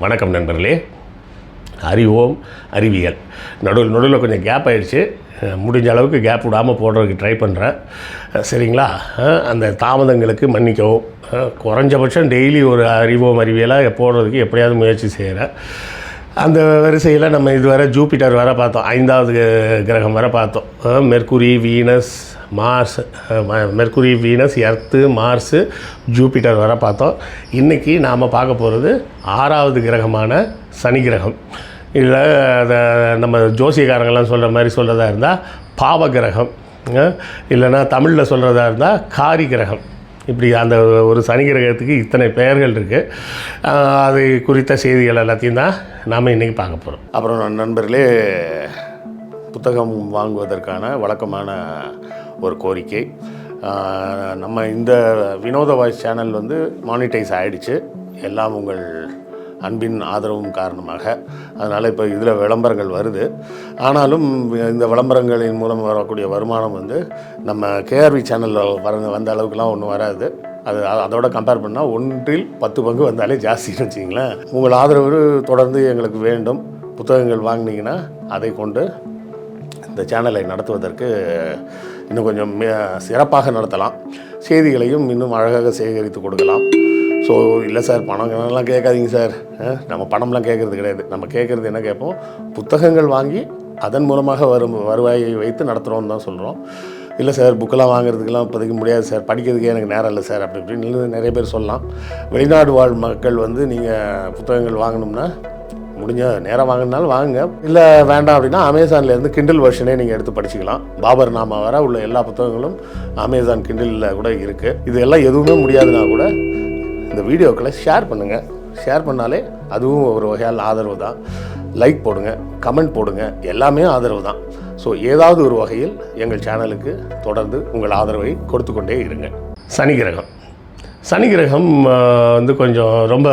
வணக்கம் நண்பர்களே. அறிவோம் அறிவியல். நடுவில் கொஞ்சம் கேப் ஆகிடுச்சு. முடிஞ்ச அளவுக்கு கேப் விடாமல் போடுறதுக்கு ட்ரை பண்ணுறேன். சரிங்களா? அந்த தாமதங்களுக்கு மன்னிக்கவும். குறைஞ்சபட்சம் டெய்லி ஒரு அறிவோம் அறிவியலாக போடுறதுக்கு எப்படியாவது முயற்சி செய்கிறேன். அந்த வரிசையில் நம்ம இதுவரை ஜூபிட்டர் வரை பார்த்தோம், 5வது கிரகம் வரை பார்த்தோம். Mercury, Venus, Mars, Mercury, Venus, Earth, Mars, Jupiter வரை பார்த்தோம். இன்றைக்கி நாம் பார்க்க போகிறது 6வது கிரகமான சனி கிரகம். இதில் அதை நம்ம ஜோசியக்காரங்கள்லாம் சொல்கிற மாதிரி சொல்கிறதா இருந்தால் பாவ கிரகம், இல்லைன்னா தமிழில் சொல்கிறதா இருந்தால் காரி கிரகம். இப்படி அந்த ஒரு சனி கிரகத்துக்கு இத்தனை பெயர்கள் இருக்குது. அது குறித்த செய்திகள் எல்லாத்தையும் தான் நாம் இன்றைக்கி பார்க்க போகிறோம். அப்புறம் நண்பர்களே, புத்தகம் வாங்குவதற்கான வழக்கமான ஒரு கோரிக்கை. நம்ம இந்த வினோத வாய்ஸ் சேனல் மானிட்டைஸ் ஆகிடுச்சு, எல்லாம் உங்கள் அன்பின் ஆதரவும் காரணமாக. அதனால் இப்போ இதில் விளம்பரங்கள் வருது. ஆனாலும் இந்த விளம்பரங்களின் மூலம் வரக்கூடிய வருமானம் நம்ம கேஆர்வி சேனலில் வந்த அளவுக்குலாம் ஒன்றும் வராது. அதோட கம்பேர் பண்ணால் 1/10 பங்கு வந்தாலே ஜாஸ்தின்னு வச்சிங்களேன். உங்கள் ஆதரவு தொடர்ந்து எங்களுக்கு வேண்டும். புத்தகங்கள் வாங்கினீங்கன்னா அதை கொண்டு இந்த சேனலை நடத்துவதற்கு இன்னும் கொஞ்சம் சிறப்பாக நடத்தலாம். செய்திகளையும் இன்னும் அழகாக சேகரித்து கொடுக்கலாம். ஸோ இல்லை சார், பணம்லாம் கேட்காதீங்க சார். நம்ம பணம்லாம் கேட்குறது கிடையாது. நம்ம கேட்குறது என்ன கேட்போம், புத்தகங்கள் வாங்கி அதன் மூலமாக வருவாயை வைத்து நடத்துகிறோன்னு தான் சொல்கிறோம். இல்லை சார், புக்கெல்லாம் வாங்குறதுக்கெல்லாம் இப்போதைக்கு முடியாது சார், படிக்கிறதுக்கே எனக்கு நேரம் இல்லை சார், அப்படி இப்படின்னு நிறைய பேர் சொல்லலாம். வெளிநாடு வாழ் மக்கள் நீங்கள் புத்தகங்கள் வாங்கணும்னா முடிஞ்ச நேரம் வாங்கினாலும் வாங்குங்க. இல்லை வேண்டாம் அப்படின்னா அமேசான்லேருந்து கிண்டில் வெர்ஷனே நீங்கள் எடுத்து படிச்சுக்கலாம். பாபர் நாமா வர உள்ள எல்லா புத்தகங்களும் அமேசான் கிண்டிலில் கூட இருக்குது. இது எல்லாம் எதுவுமே முடியாதுன்னா கூட இந்த வீடியோக்களை ஷேர் பண்ணுங்கள். ஷேர் பண்ணாலே அதுவும் ஒரு வகையால் ஆதரவு தான். லைக் போடுங்க, கமெண்ட் போடுங்க, எல்லாமே ஆதரவு தான். ஸோ ஏதாவது ஒரு வகையில் எங்கள் சேனலுக்கு தொடர்ந்து உங்கள் ஆதரவை கொடுத்து கொண்டே இருங்க. சனி கிரகம். சனி கிரகம் கொஞ்சம் ரொம்ப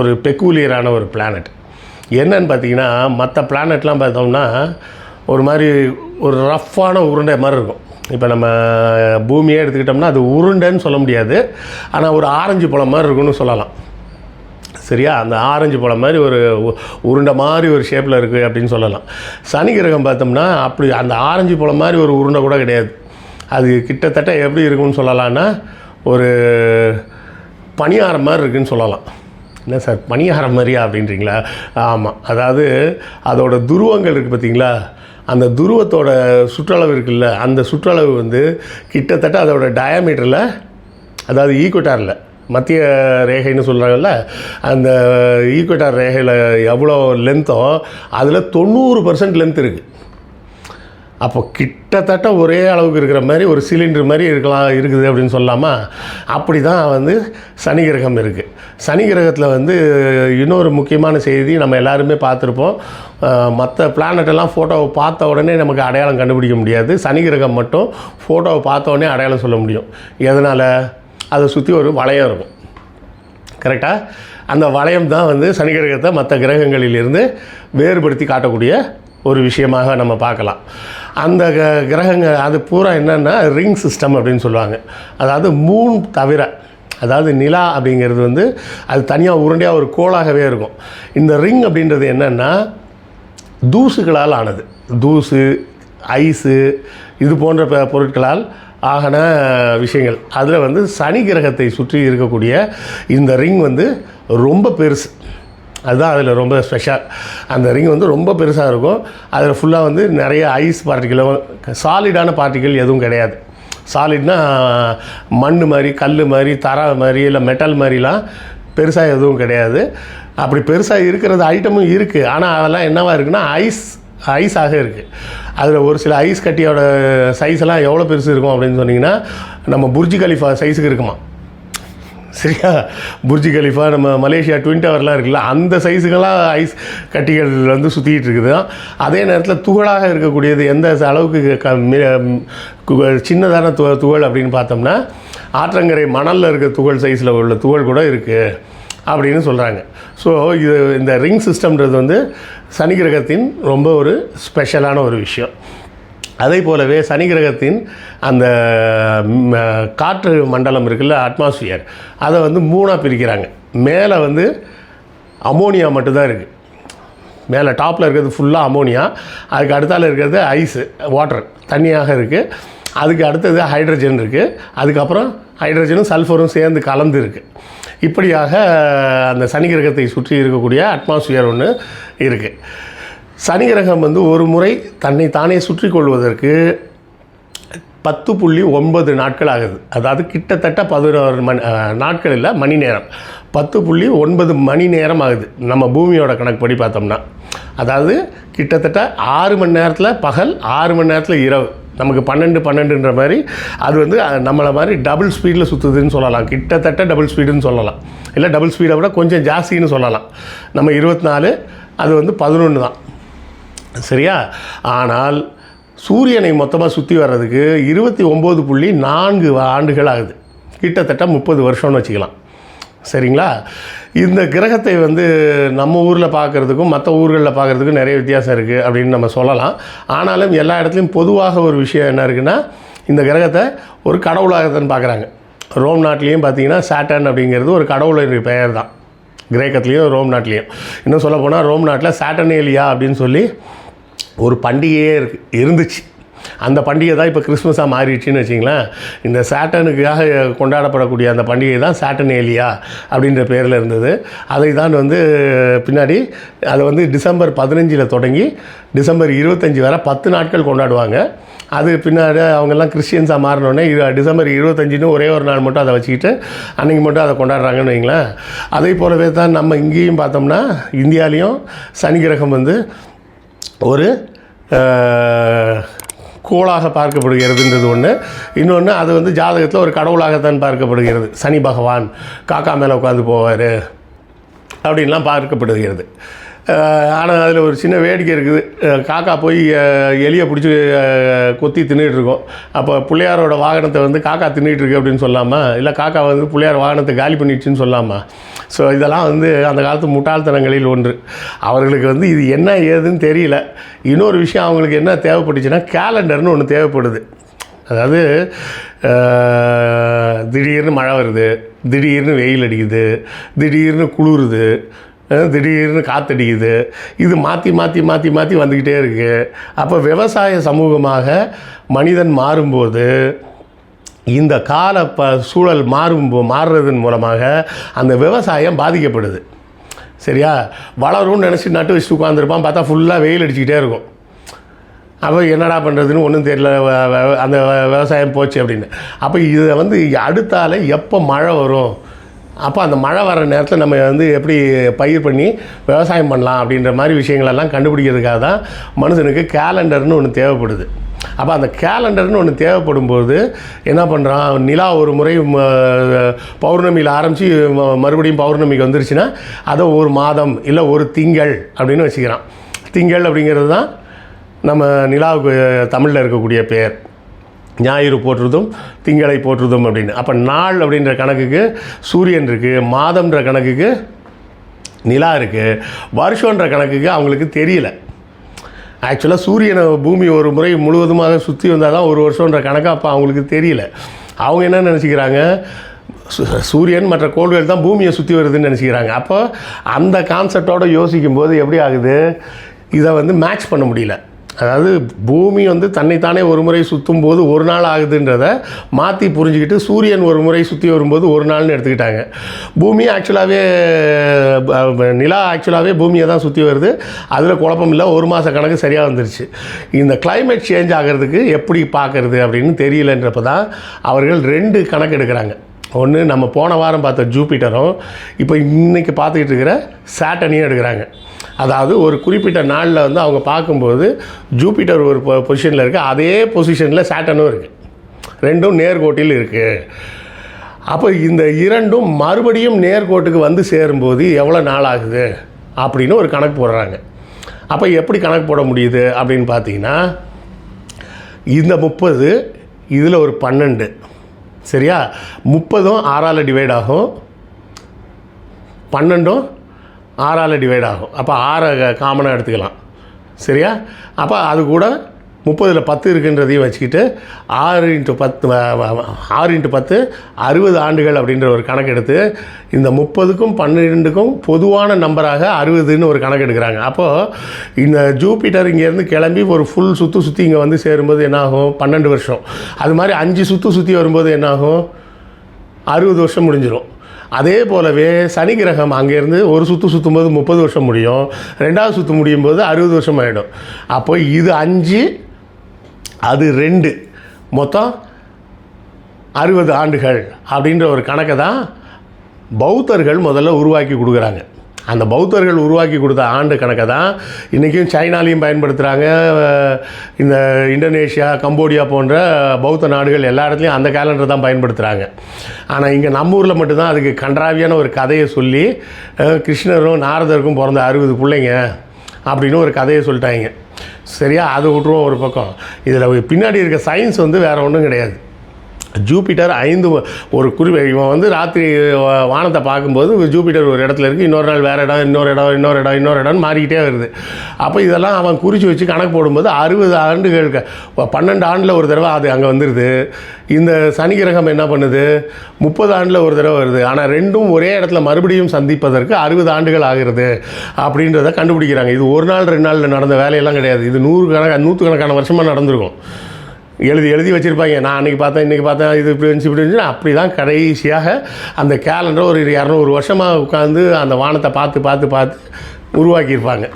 ஒரு பெக்கூலியரான ஒரு பிளானட். என்னன்னு பார்த்தீங்கன்னா, மற்ற பிளானட்லாம் பார்த்தோம்னா ஒரு மாதிரி ஒரு ரஃப்பான உருண்டை மாதிரி இருக்கும். இப்போ நம்ம பூமியே எடுத்துக்கிட்டோம்னா அது உருண்டைன்னு சொல்ல முடியாது, ஆனால் ஒரு ஆரஞ்சு பழம் மாதிரி இருக்குன்னு சொல்லலாம். சரியா? அந்த ஆரஞ்சு பழம் மாதிரி ஒரு உருண்டை மாதிரி ஒரு ஷேப்பில் இருக்குது அப்படின்னு சொல்லலாம். சனி கிரகம் பார்த்தோம்னா அப்படி அந்த ஆரஞ்சு பழம் மாதிரி ஒரு உருண்டை கூட கிடையாது. அது கிட்டத்தட்ட எப்படி இருக்குன்னு சொல்லலாம்னா ஒரு பணியாரம் மாதிரி இருக்குதுன்னு சொல்லலாம். என்ன சார், பணியாரம் மாதிரியா அப்படின்றீங்களா? ஆமாம். அதாவது அதோட துருவங்கள் இருக்குது பார்த்தீங்களா, அந்த துருவத்தோட சுற்றளவு இருக்குல்ல, அந்த சுற்றளவு கிட்டத்தட்ட அதோட டயாமீட்டரில், அதாவது ஈக்குவட்டாரில், மத்திய ரேகைன்னு சொல்கிறாங்கல்ல, அந்த ஈக்குவட்டார் ரேகையில் எவ்வளோ லென்த்தோ அதில் 90% லென்த் இருக்குது. அப்போ கிட்டத்தட்ட ஒரே அளவுக்கு இருக்கிற மாதிரி ஒரு சிலிண்டர் மாதிரி இருக்குது அப்படின்னு சொல்லாமா? அப்படி தான் சனி கிரகம் இருக்குது. சனி கிரகத்தில் இன்னொரு முக்கியமான செய்தி நம்ம எல்லாருமே பார்த்துருப்போம். மற்ற பிளானட்டெல்லாம் ஃபோட்டோவை பார்த்த உடனே நமக்கு அடையாளம் கண்டுபிடிக்க முடியாது. சனி கிரகம் மட்டும் ஃபோட்டோவை பார்த்த உடனே அடையாளம் சொல்ல முடியும். எதனால்? அதை சுற்றி ஒரு வளையம் இருக்கும். கரெக்டாக? அந்த வளையம் தான் சனி கிரகத்தை மற்ற கிரகங்களிலிருந்து வேறுபடுத்தி காட்டக்கூடிய ஒரு விஷயமாக நம்ம பார்க்கலாம். அந்த கிரகங்கள் அது பூரா என்னென்னா ரிங் சிஸ்டம் அப்படின்னு சொல்லுவாங்க. அதாவது மூன் தவிர, அதாவது நிலா அப்படிங்கிறது அது தனியாக உருண்டையாக ஒரு கோளாகவே இருக்கும். இந்த ரிங் அப்படின்றது என்னென்னா தூசுகளால் ஆனது. தூசு, ஐஸு, இது போன்ற பொருட்களால் ஆகன விஷயங்கள். அதில் சனி கிரகத்தை சுற்றி இருக்கக்கூடிய இந்த ரிங் ரொம்ப பெருசு. அதுதான் அதில் ரொம்ப ஸ்பெஷல். அந்த ரிங் ரொம்ப பெருசாக இருக்கும். அதில் ஃபுல்லாக நிறைய ஐஸ் பார்ட்டிகள், சாலிடான பார்ட்டிகள் எதுவும் கிடையாது. சாலிட்னா மண் மாதிரி, கல் மாதிரி, தரை மாதிரி, இல்லை மெட்டல் மாதிரிலாம் பெருசாக எதுவும் கிடையாது. அப்படி பெருசாக இருக்கிறது ஐட்டமும் இருக்குது. ஆனால் அதெல்லாம் என்னவாக இருக்குன்னா ஐஸாக இருக்குது. அதில் ஒரு சில ஐஸ் கட்டியோட சைஸெல்லாம் எவ்வளோ பெருசு இருக்கும் அப்படின்னு சொன்னிங்கன்னா, நம்ம புர்ஜ் கலிஃபா சைஸுக்கு இருக்குமா. சரியா? புர்ஜ் கலிஃபா, நம்ம மலேசியா ட்வின் டவர்லாம் இருக்குல்ல, அந்த சைஸுக்கெல்லாம் ஐஸ் கட்டிகள் சுற்றிக்கிட்டு இருக்குது தான். அதே நேரத்தில் துகளாக இருக்கக்கூடியது எந்த அளவுக்கு சின்னதான துகள் அப்படின்னு பார்த்தோம்னா, ஆற்றங்கரை மணலில் இருக்க துகள் சைஸில் உள்ள துகள் கூட இருக்குது அப்படின்னு சொல்கிறாங்க. ஸோ இந்த ரிங் சிஸ்டம்ன்றது சனி கிரகத்தின் ரொம்ப ஒரு ஸ்பெஷலான ஒரு விஷயம். அதே போலவே சனி கிரகத்தின் அந்த காற்று மண்டலம் இருக்குல்ல, அட்மாஸ்பியர், அதை மூணாக பிரிக்கிறாங்க. மேலே அமோனியா மட்டும்தான் இருக்குது. மேலே டாப்பில் இருக்கிறது ஃபுல்லாக அமோனியா, அதுக்கு அடுத்தால இருக்கிறது ஐஸு வாட்டர் தண்ணியாக இருக்குது. அதுக்கு அடுத்தது ஹைட்ரஜன் இருக்குது. அதுக்கப்புறம் ஹைட்ரஜனும் சல்ஃபரும் சேர்ந்து கலந்து இருக்குது. இப்படியாக அந்த சனி கிரகத்தை சுற்றி இருக்கக்கூடிய அட்மாஸ்பியர் ஒன்று இருக்குது. சனி கிரகம் வந்து ஒரு முறை தன்னை தானே சுற்றி கொள்வதற்கு 10.9 நாட்கள் ஆகுது. அதாவது கிட்டத்தட்ட 11 நாட்கள் இல்லை, மணி நேரம். 10.9 மணி நேரம் ஆகுது நம்ம பூமியோட கணக்குப்படி பார்த்தோம்னா. அதாவது கிட்டத்தட்ட 6 மணி நேரத்தில் பகல், 6 மணி நேரத்தில் இரவு. நமக்கு 12 மாதிரி அது வந்து நம்மளை மாதிரி டபுள் ஸ்பீடில் சுற்றுதுன்னு சொல்லலாம். கிட்டத்தட்ட டபுள் ஸ்பீடுன்னு சொல்லலாம். இல்லை டபுள் ஸ்பீடை விட கொஞ்சம் ஜாஸ்தின்னு சொல்லலாம். நம்ம 24, அது வந்து 11 தான், சரியா? ஆனால் சூரியனை மொத்தமாக சுற்றி வர்றதுக்கு 29.4 ஆண்டுகள் ஆகுது. கிட்டத்தட்ட 30 வருஷம்னு வச்சுக்கலாம், சரிங்களா? இந்த கிரகத்தை வந்து நம்ம ஊரில் பார்க்குறதுக்கும் மற்ற ஊர்களில் பார்க்குறதுக்கும் நிறைய வித்தியாசம் இருக்குது அப்படின்னு நம்ம சொல்லலாம். ஆனாலும் எல்லா இடத்துலையும் பொதுவாக ஒரு விஷயம் என்ன இருக்குன்னா, இந்த கிரகத்தை ஒரு கடவுளாகத்தான் பார்க்குறாங்க. ரோம் நாட்டிலையும் பார்த்திங்கன்னா சாட்டர்ன் அப்படிங்கிறது ஒரு கடவுளுடைய பெயர் தான், கிரேக்கத்துலேயும் ரோம் நாட்டிலையும். இன்னும் சொல்ல போனால் ரோம் நாட்டில் சாட்டர்னேலியா அப்படின்னு சொல்லி ஒரு பண்டிகையே இருந்துச்சு. அந்த பண்டிகை தான் இப்போ கிறிஸ்மஸாக மாறிடுச்சின்னு வச்சிங்களேன். இந்த சாட்டனுக்காக கொண்டாடப்படக்கூடிய அந்த பண்டிகை தான் சாட்டர்னேலியா அப்படின்ற பேரில் இருந்தது. அதை தான் வந்து பின்னாடி அதை வந்து டிசம்பர் 15 தொடங்கி டிசம்பர் 25 வரை 10 நாட்கள் கொண்டாடுவாங்க. அது பின்னாடி அவங்கெல்லாம் கிறிஸ்டியன்ஸாக மாறினோடனே டிசம்பர் 25 ஒரே ஒரு நாள் மட்டும் அதை வச்சுக்கிட்டு அன்றைக்கி மட்டும் அதை கொண்டாடுறாங்கன்னு வைங்களேன். அதே போலவே தான் நம்ம இங்கேயும் பார்த்தோம்னா இந்தியாலேயும் சனி கிரகம் வந்து ஒரு கோளாக பார்க்கப்படுகிறதுன்றது ஒன்று. இன்னொன்று அது வந்து ஜாதகத்தில் ஒரு கடவுளாகத்தான் பார்க்கப்படுகிறது. சனி பகவான் காக்கா மேலே உட்காந்து போவார் அப்படின்லாம் பார்க்கப்படுகிறது. ஆனால் அதில் ஒரு சின்ன வேடிக்கை இருக்குது. காக்கா போய் எலியை பிடிச்சி கொத்தி தின்னுட்டுருக்கோம். அப்போ பிள்ளையாரோட வாகனத்தை வந்து காக்கா தின்னுட்டுருக்கு அப்படின்னு சொல்லாமல், இல்லை காக்கா வந்து பிள்ளையார் வாகனத்தை காலி பண்ணிடுச்சுன்னு சொல்லாமல். ஸோ இதெல்லாம் வந்து அந்த காலத்து முட்டாள்தனங்களில் ஒன்று. அவர்களுக்கு வந்து இது என்ன ஏதுன்னு தெரியல. இன்னொரு விஷயம் அவங்களுக்கு என்ன தேவைப்பட்டுச்சுன்னா, கேலண்டர்னு ஒன்று தேவைப்படுது. அதாவது திடீர்னு மழை வருது, திடீர்னு வெயில் அடிக்குது, திடீர்னு குளிருது, திடீர்னு காற்றடிக்குது. இது மாற்றி மாற்றி மாற்றி மாற்றி வந்துக்கிட்டே இருக்குது. அப்போ விவசாய சமூகமாக மனிதன் மாறும்போது இந்த கால சூழல் மாறுறதன் மூலமாக அந்த விவசாயம் பாதிக்கப்படுது, சரியா? வளரும்னு நினச்சி நட்டு வச்சுட்டு உட்காந்துருப்பான், பார்த்தா ஃபுல்லாக வெயில் அடிச்சுக்கிட்டே இருக்கும். அப்போ என்னடா பண்ணுறதுன்னு ஒன்றும் தெரியல, அந்த விவசாயம் போச்சு அப்படின்னு. அப்போ இதை வந்து அடுத்தால எப்போ மழை வரும், அப்போ அந்த மழை வர நேரத்தில் நம்ம வந்து எப்படி பயிர் பண்ணி விவசாயம் பண்ணலாம் அப்படின்ற மாதிரி விஷயங்களெல்லாம் கண்டுபிடிக்கிறதுக்காக தான் மனுஷனுக்கு கேலண்டர்னு ஒன்று தேவைப்படுது. அப்போ அந்த கேலண்டர்னு ஒன்று தேவைப்படும்போது என்ன பண்ணுறான், நிலா ஒரு முறை பௌர்ணமியில் ஆரம்பித்து மறுபடியும் பௌர்ணமிக்கு வந்துருச்சுன்னா அதை ஒரு மாதம் இல்லை ஒரு திங்கள் அப்படின்னு வச்சுக்கிறான். திங்கள் அப்படிங்கிறது தான் நம்ம நிலாவுக்கு தமிழில் இருக்கக்கூடிய பெயர். ஞாயிறு போற்றுதும் திங்களை போற்றுதும் அப்படின்னு. அப்போ நாள் அப்படின்ற கணக்குக்கு சூரியன் இருக்குது, மாதம்ன்ற கணக்குக்கு நிலா இருக்குது, வருஷன்ற கணக்குக்கு அவங்களுக்கு தெரியல. ஆக்சுவலாக சூரியனை பூமி ஒரு முறை முழுவதுமாக சுற்றி வந்தால் தான் ஒரு வருஷன்ற கணக்கு அப்போ அவங்களுக்கு தெரியல. அவங்க என்ன நினச்சிக்கிறாங்க, சூரியன் மற்ற கோள்கள் தான் பூமியை சுற்றி வருதுன்னு நினச்சிக்கிறாங்க. அப்போ அந்த கான்செப்டோடு யோசிக்கும்போது எப்படி ஆகுது, இதை வந்து மேட்ச் பண்ண முடியல. அதாவது பூமி வந்து தன்னைத்தானே ஒரு முறை சுற்றும் போது ஒரு நாள் ஆகுதுன்றதை மாற்றி புரிஞ்சுக்கிட்டு சூரியன் ஒரு முறை சுற்றி வரும்போது ஒரு நாள்னு எடுத்துக்கிட்டாங்க. பூமி ஆக்சுவலாகவே நிலா ஆக்சுவலாகவே பூமியை தான் சுற்றி வருது, அதில் குழப்பம் இல்லை, ஒரு மாத கணக்கு சரியாக வந்துருச்சு. இந்த கிளைமேட் சேஞ்ச் ஆகிறதுக்கு எப்படி பார்க்குறது அப்படின்னு தெரியலன்றப்ப தான் அவர்கள் 2 கணக்கு எடுக்கிறாங்க. ஒன்று நம்ம போன வாரம் பார்த்த ஜூபிட்டரும் இப்போ இன்றைக்கி பார்த்துக்கிட்டு இருக்கிற சாட்டர்னையும் எடுக்கிறாங்க. அதாவது ஒரு குறிப்பிட்ட நாளில் வந்து அவங்க பார்க்கும்போது ஜூபிட்டர் ஒரு பொசிஷனில் இருக்குது, அதே பொசிஷனில் சாட்டர்னும் இருக்குது, 2ம் நேர்கோட்டில் இருக்குது. அப்போ இந்த 2ம் மறுபடியும் நேர்கோட்டுக்கு வந்து சேரும்போது எவ்வளோ நாள் ஆகுது அப்படின்னு ஒரு கணக்கு போடுறாங்க. அப்போ எப்படி கணக்கு போட முடியுது அப்படின்னு பார்த்தீங்கன்னா, இந்த 30 இதில் ஒரு 12, சரியா? 30ம் 6ஆல் டிவைட் ஆகும், 12ம் 6ஆல் டிவைட் ஆகும். அப்போ 6 காமனாக எடுத்துக்கலாம், சரியா? அப்போ அது கூட 30ல் 10 இருக்குன்றதையும் வச்சுக்கிட்டு 6 × 10 60 ஆண்டுகள் அப்படின்ற ஒரு கணக்கு எடுத்து இந்த 30க்கும் 12க்கும் பொதுவான நம்பராக 60ன்னு ஒரு கணக்கு எடுக்கிறாங்க. அப்போது இந்த ஜூபிட்டர் இங்கேருந்து கிளம்பி ஒரு ஃபுல் சுற்றி இங்கே வந்து சேரும்போது என்னாகும்? 12 வருஷம். அது மாதிரி 5 சுற்றி வரும்போது என்னாகும்? 60 வருஷம் முடிஞ்சிடும். அதே போலவே சனி கிரகம் அங்கேருந்து ஒரு சுற்றும்போது 30 வருஷம் முடியும், 2வது சுற்று முடியும் போது 60 வருஷம் ஆகிடும். அப்போ இது 5, அது 2, மொத்தம் 60 ஆண்டுகள் அப்படின்ற ஒரு கணக்கை தான் பௌத்தர்கள் முதல்ல உருவாக்கி கொடுக்குறாங்க. அந்த பௌத்தர்கள் உருவாக்கி கொடுத்த ஆண்டு கணக்கை தான் இன்றைக்கும் சைனாலையும் பயன்படுத்துகிறாங்க. இந்த இந்தோனேஷியா, கம்போடியா போன்ற பௌத்த நாடுகள் எல்லா இடத்துலையும் அந்த கேலண்டர் தான் பயன்படுத்துகிறாங்க. ஆனால் இங்கே நம்ம ஊரில் மட்டும்தான் அதுக்கு கன்றாவியான ஒரு கதையை சொல்லி கிருஷ்ணரும் நாரதருக்கும் பிறந்த 60 பிள்ளைங்க அப்படின்னு ஒரு கதையை சொல்லிட்டாங்க. சரியா? அது விட்ருவோம் ஒரு பக்கம். இதில் பின்னாடி இருக்க சயின்ஸ் வந்து வேறு ஒன்றும் கிடையாது. ஜூபிட்டர் 5 ஒரு இவன் வந்து ராத்திரி வானத்தை பார்க்கும்போது ஜூபிட்டர் ஒரு இடத்துல இருக்குது, இன்னொரு நாள் வேறு இடம், இன்னொரு இடம் மாறிக்கிட்டே வருது. அப்போ இதெல்லாம் அவன் குறித்து வச்சு கணக்கு போடும்போது 60 ஆண்டுகளுக்கு 12 ஆண்டில் ஒரு தடவை அது அங்கே வந்துடுது. இந்த சனி கிரகம் என்ன பண்ணுது? 30 ஆண்டில் ஒரு தடவை வருது. ஆனால் ரெண்டும் ஒரே இடத்துல மறுபடியும் சந்திப்பதற்கு 60 ஆண்டுகள் ஆகிறது அப்படின்றத கண்டுபிடிக்கிறாங்க. இது ஒரு நாள் 2 நாளில் நடந்த வேலையெல்லாம் கிடையாது. இது நூற்றுக்கணக்கான வருஷமாக நடந்திருக்கும். எழுதி வச்சுருப்பாங்க. நான் அன்றைக்கி பார்த்தேன், இன்றைக்கி பார்த்தேன், இது இப்படி இருந்துச்சு அப்படி தான் கடைசியாக அந்த கேலண்டர் ஒரு 200 வருஷமாக உட்காந்து அந்த வானத்தை பார்த்து உருவாக்கியிருப்பாங்க.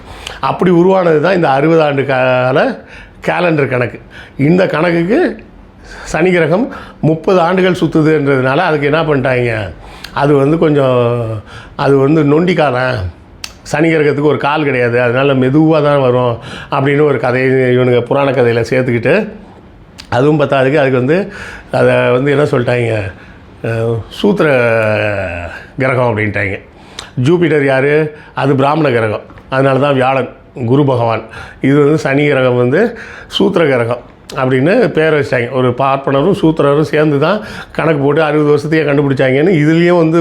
அப்படி உருவானது தான் இந்த 60 ஆண்டு கால கேலண்டர் கணக்கு. இந்த கணக்குக்கு சனி கிரகம் 30 ஆண்டுகள் சுற்றுதுன்றதுனால அதுக்கு என்ன பண்ணிட்டாங்க? அது வந்து கொஞ்சம் அது வந்து நொண்டிக்காரன், சனி கிரகத்துக்கு ஒரு கால் கிடையாது, அதனால் மெதுவாக தான் வரும் அப்படின்னு ஒரு கதையை இவனுங்க புராண கதையில் சேர்த்துக்கிட்டு, அதுவும் பத்தாதுக்கு அதுக்கு வந்து அதை வந்து என்ன சொல்லிட்டாங்க? சூத்திர கிரகம் அப்படின்ட்டாங்க. ஜூபிட்டர் யார்? அது பிராமண கிரகம். அதனால தான் வியாழன் குரு பகவான். இது வந்து சனி கிரகம் வந்து சூத்திர கிரகம் அப்படின்னு பேர் வச்சிட்டாங்க. ஒரு பார்ப்பனரும் சூத்திரரும் சேர்ந்து தான் கணக்கு போட்டு 60 வருஷத்தையே கண்டுபிடிச்சாங்கன்னு. இதுலேயும் வந்து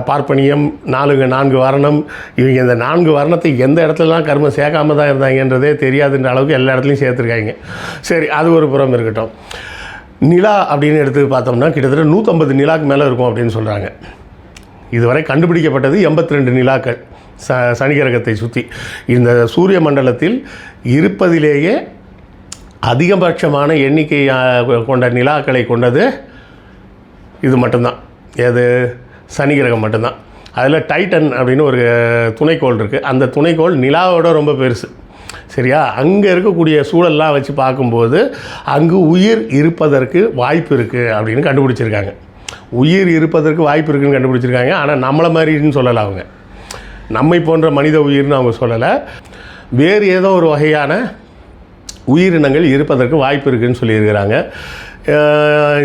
பார்ப்பனியம், 4 வர்ணம், இவங்க இந்த 4 வர்ணத்தை எந்த இடத்துலலாம் கர்மம் சேர்க்காம தான் இருந்தாங்கன்றதே தெரியாதுன்ற அளவுக்கு எல்லா இடத்துலையும் சேர்த்துருக்காங்க. சரி, அது ஒரு புறம் இருக்கட்டும். நிலா அப்படின்னு எடுத்து பார்த்தோம்னா கிட்டத்தட்ட 150 நிலாக்கு மேலே இருக்கும் அப்படின்னு சொல்கிறாங்க. இதுவரை கண்டுபிடிக்கப்பட்டது 82 நிலாக்கள் சனி கிரகத்தை சுற்றி. இந்த சூரிய மண்டலத்தில் இருப்பதிலேயே அதிகபட்சமான எண்ணிக்கை கொண்ட நிலாக்களை கொண்டது இது மட்டும்தான். ஏது? சனி கிரகம் மட்டும்தான். அதில் டைட்டன் அப்படின்னு ஒரு துணைக்கோள் இருக்குது. அந்த துணைக்கோள் நிலாவோட ரொம்ப பெருசு. சரியா? அங்கே இருக்கக்கூடிய சூழல்லாம் வச்சு பார்க்கும்போது அங்கு உயிர் இருப்பதற்கு வாய்ப்பு இருக்குது அப்படின்னு கண்டுபிடிச்சிருக்காங்க. உயிர் இருப்பதற்கு வாய்ப்பு இருக்குதுன்னு கண்டுபிடிச்சிருக்காங்க. ஆனால் நம்மளை மாதிரின்னு சொல்லலை அவங்க. நம்மை போன்ற மனித உயிர்னு அவங்க சொல்லலை. வேறு ஏதோ ஒரு வகையான உயிரினங்கள் இருப்பதற்கு வாய்ப்பு இருக்குதுன்னு சொல்லியிருக்கிறாங்க.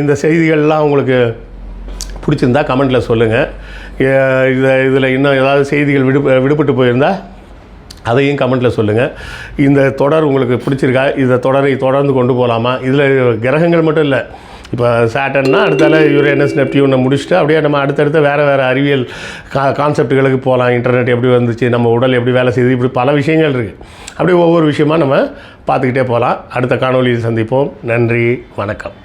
இந்த செய்திகள்லாம் உங்களுக்கு பிடிச்சிருந்தா கமெண்ட்டில் சொல்லுங்கள். இதில் இன்னும் ஏதாவது செய்திகள் விடுபட்டு போயிருந்தால் அதையும் கமெண்ட்டில் சொல்லுங்கள். இந்த தொடர் உங்களுக்கு பிடிச்சிருக்கா? இந்த தொடரை தொடர்ந்து கொண்டு போகலாமா? இதில் கிரகங்கள் மட்டும் இல்லை, இப்போ சேட்டர்னா அடுத்தால யுரேனஸ் நெப்டியூனை முடிச்சுட்டு அப்படியே நம்ம அடுத்தடுத்த வேறு அறிவியல் கான்செப்டுகளுக்கு போகலாம். இன்டர்நெட் எப்படி வந்துச்சு, நம்ம உடல் எப்படி வேலை செய்யுது, இப்படி பல விஷயங்கள் இருக்குது. அப்படியே ஒவ்வொரு விஷயமாக நம்ம பார்த்துக்கிட்டே போகலாம். அடுத்த காணொலியில் சந்திப்போம். நன்றி, வணக்கம்.